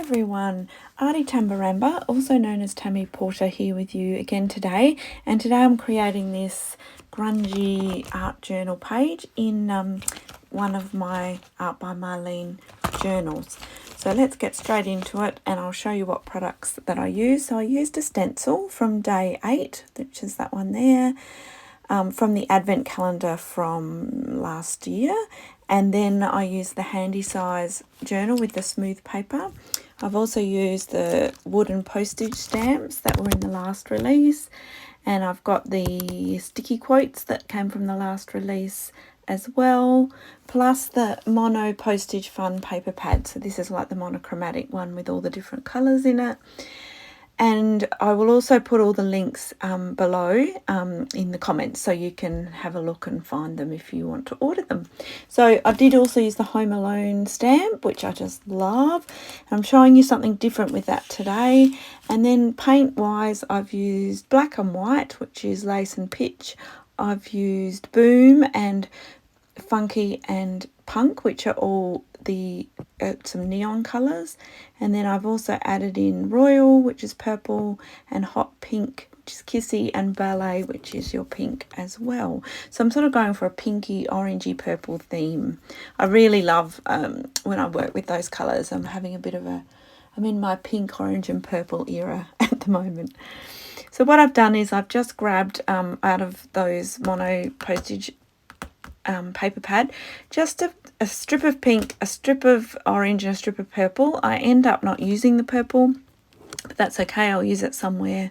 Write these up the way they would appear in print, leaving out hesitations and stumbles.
everyone, Artie Tambarambaa, also known as Tammy Porter, here with you again today. And today I'm creating this grungy art journal page in one of my Art by Marlene journals. So let's get straight into it and I'll show you what products that I use. So I used a stencil from day 8, which is that one there, from the advent calendar from last year. And then I used the handy size journal with the smooth paper. I've also used the wooden postage stamps that were in the last release. And I've got the sticky quotes that came from the last release as well. Plus the mono postage fun paper pad. So this is like the monochromatic one with all the different colours in it. And I will also put all the links below in the comments so you can have a look and find them if you want to order them. So I did also use the Home Alone stamp, which I just love. I'm showing you something different with that today. And then paint wise, I've used black and white, which is lace and pitch. I've used boom and funky and punk, which are all the some neon colours. And then I've also added in royal, which is purple, and hot pink, which is Kissy, and ballet, which is your pink as well. So I'm sort of going for a pinky orangey purple theme. I really love when I work with those colours. I'm in my pink, orange and purple era at the moment. So what I've done is I've just grabbed out of those mono postage paper pad just a strip of pink, a strip of orange and a strip of purple. I end up not using the purple, but that's okay. I'll use it somewhere.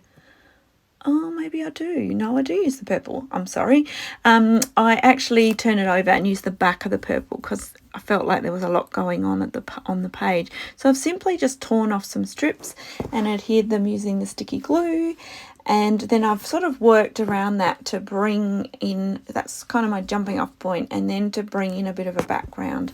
Oh, maybe I do. No, I do use the purple. I'm sorry. I actually turn it over and use the back of the purple because I felt like there was a lot going on on the page. So I've simply just torn off some strips and adhered them using the sticky glue. And then I've sort of worked around that to bring in, that's kind of my jumping off point, and then to bring in a bit of a background.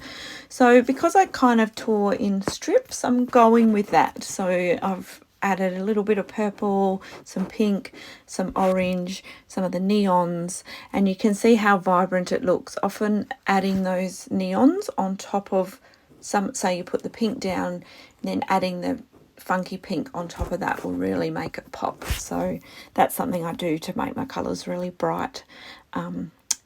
So because I kind of tore in strips, I'm going with that. So I've added a little bit of purple, some pink, some orange, some of the neons, and you can see how vibrant it looks. Often adding those neons on top of say you put the pink down, and then adding the funky pink on top of that will really make it pop. So that's something I do to make my colours really bright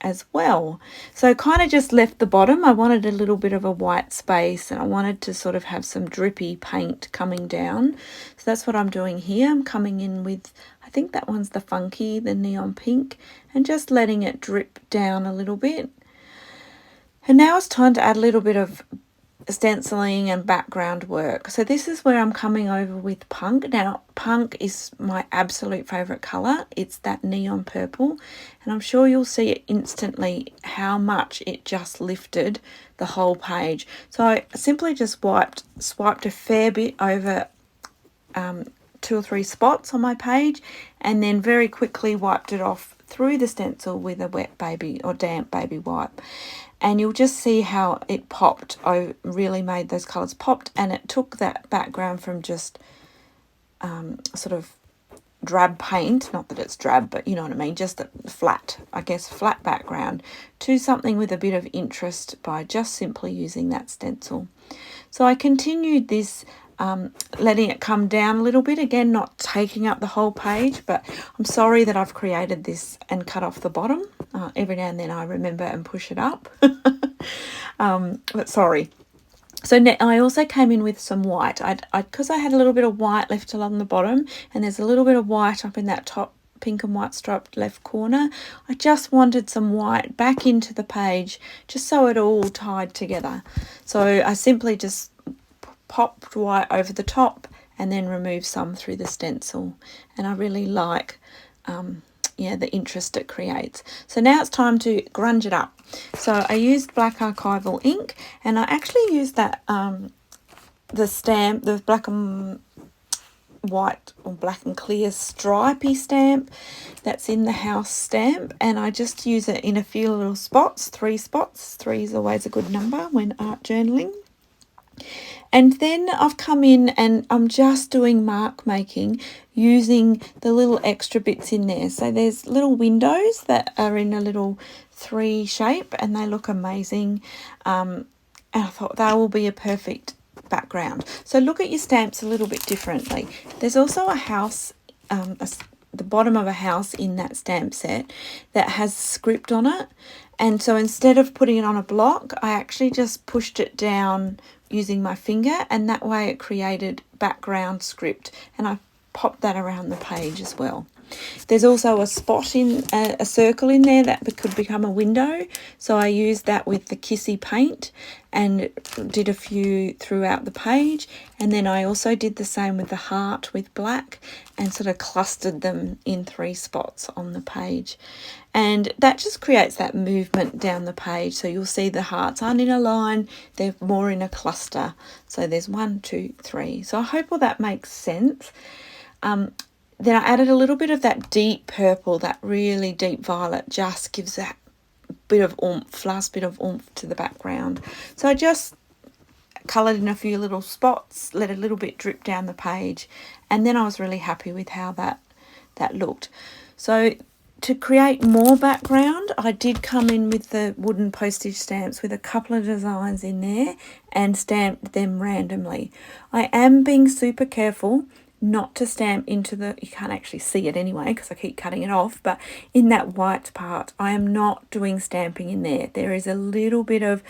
as well. So kind of just left the bottom. I wanted a little bit of a white space and I wanted to sort of have some drippy paint coming down. So that's what I'm doing here. I'm coming in with, I think that one's the funky, the neon pink, and just letting it drip down a little bit. And now it's time to add a little bit of stenciling and background work. So this is where I'm coming over with punk. Now punk is my absolute favorite color. It's that neon purple, and I'm sure you'll see it instantly how much it just lifted the whole page. So I simply just swiped a fair bit over 2 or 3 spots on my page, and then very quickly wiped it off through the stencil with a wet baby or damp baby wipe. And you'll just see how it popped. I really made those colours popped, and it took that background from just sort of drab paint, not that it's drab, but you know what I mean, just a flat background, to something with a bit of interest by just simply using that stencil. So I continued this, letting it come down a little bit, again not taking up the whole page, but I'm sorry that I've created this and cut off the bottom. Every now and then I remember and push it up. But sorry. So I also came in with some white. Because I had a little bit of white left along the bottom, and there's a little bit of white up in that top pink and white striped left corner. I just wanted some white back into the page just so it all tied together. So I simply just popped white over the top and then removed some through the stencil, and I really like the interest it creates. So now it's time to grunge it up. So I used black archival ink, and I actually used that the stamp, the black and white or black and clear stripy stamp that's in the house stamp, and I just use it in a few little spots, 3 spots. 3 is always a good number when art journaling. And then I've come in and I'm just doing mark making using the little extra bits in there. So there's little windows that are in a little 3 shape, and they look amazing. And I thought that will be a perfect background. So look at your stamps a little bit differently. There's also a house, the bottom of a house in that stamp set that has script on it. And so instead of putting it on a block, I actually just pushed it down using my finger, and that way it created background script, and I popped that around the page as well. There's also a spot in a circle in there that could become a window, so I used that with the Kissy paint and did a few throughout the page. And then I also did the same with the heart with black and sort of clustered them in 3 spots on the page, and that just creates that movement down the page. So you'll see the hearts aren't in a line, they're more in a cluster. So there's 1, 2, 3. So I hope all that makes sense. Then I added a little bit of that deep purple, that really deep violet, just gives that bit of oomph, last bit of oomph to the background. So I just coloured in a few little spots, let a little bit drip down the page, and then I was really happy with how that looked. So to create more background, I did come in with the wooden postage stamps with a couple of designs in there and stamped them randomly. I am being super careful not to stamp into the, you can't actually see it anyway because I keep cutting it off, but in that white part I am not doing stamping in there. There is a little bit of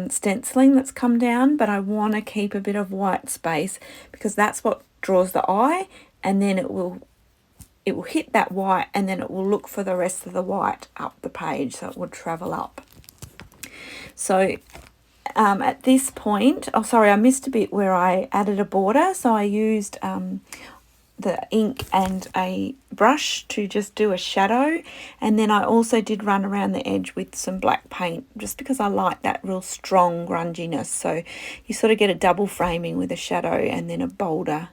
stenciling that's come down, but I want to keep a bit of white space because that's what draws the eye, and then it will hit that white, and then it will look for the rest of the white up the page, so it will travel up. So at this point, oh sorry, I missed a bit where I added a border. So I used the ink and a brush to just do a shadow, and then I also did run around the edge with some black paint just because I like that real strong grunginess. So you sort of get a double framing with a shadow and then a bolder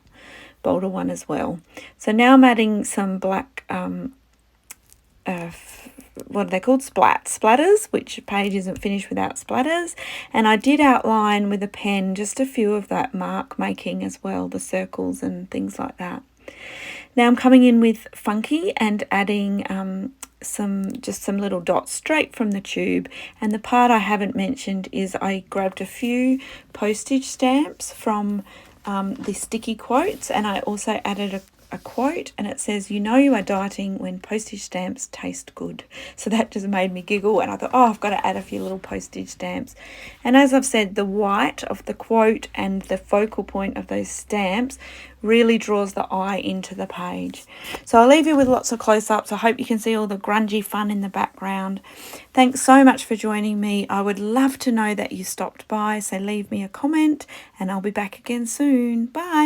one as well. So now I'm adding some black what are they called, splatters, which page isn't finished without splatters. And I did outline with a pen just a few of that mark making as well, the circles and things like that. Now I'm coming in with Funky and adding some little dots straight from the tube. And the part I haven't mentioned is I grabbed a few postage stamps from the sticky quotes, and I also added a quote, and it says, "You know you are dieting when postage stamps taste good." So that just made me giggle, and I thought, oh, I've got to add a few little postage stamps. And as I've said, the white of the quote and the focal point of those stamps really draws the eye into the page. So I'll leave you with lots of close-ups. I hope you can see all the grungy fun in the background. Thanks so much for joining me. I would love to know that you stopped by, so leave me a comment and I'll be back again soon. Bye.